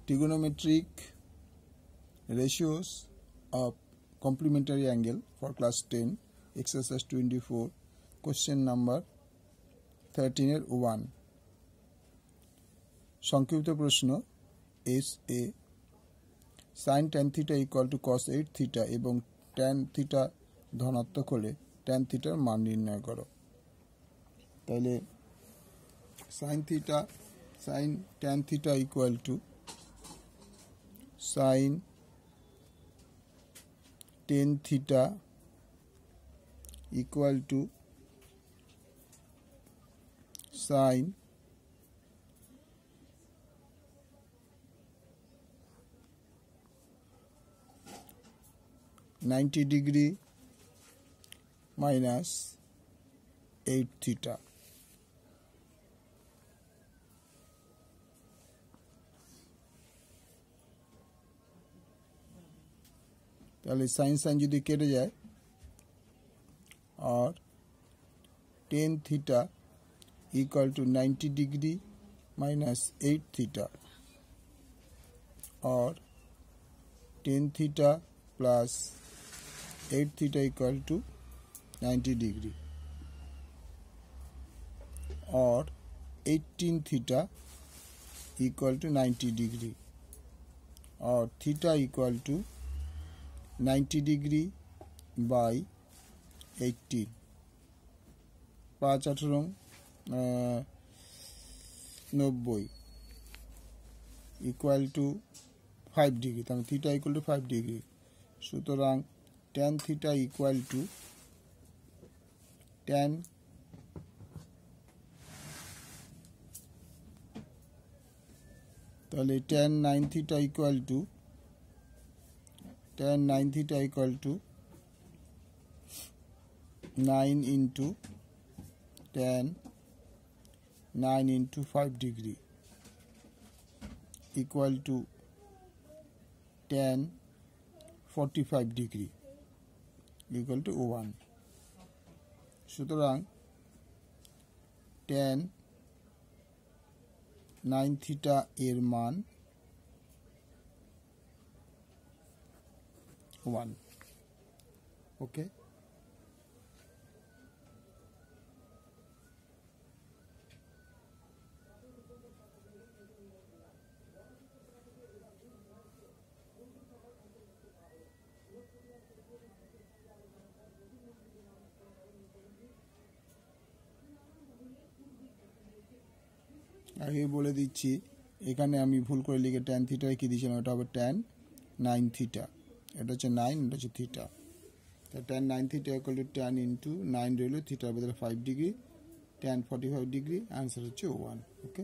trigonometric ratios of complementary angle for class 10 exercise 24 question number 13 এর 1 সংক্ষিপ্ত প্রশ্ন S A sin tan theta equal to cos 8 theta এবং tan theta ধনাত্মক হলে tan theta এর মান নির্ণয় করো। তাহলে sin tan theta equal to sin tan theta equal to sin 90 degree minus 8 theta. তাহলে sin যদি কেটে যায় और tan theta equal to 90 degree minus 8 theta और tan theta plus 8 theta equal to 90 degree और 18 theta equal to 90 degree और theta equal to 90 degree by 18 5 18 90 equal to 5 degree তাহলে theta equal to 5 degree সুতরাং tan theta equal to tan তাহলে tan 9 theta equal to tan 9 theta equal to 9 into tan 9 into 5 degree equal to tan 45 degree equal to 1 সুতরাং tan 9 theta এর মান 1 ওকে আগে বলে দিচ্ছি এখানে আমি ভুল করে লিখে tan theta কি দিয়েছিলাম এটা হবে tan 9 theta এটা হচ্ছে 9 এটা হচ্ছে theta তো tan 9 theta equal to tan into 9 রইল theta এর বদলে 5 ডিগ্রি tan 45 ডিগ্রি आंसर হচ্ছে 1 ওকে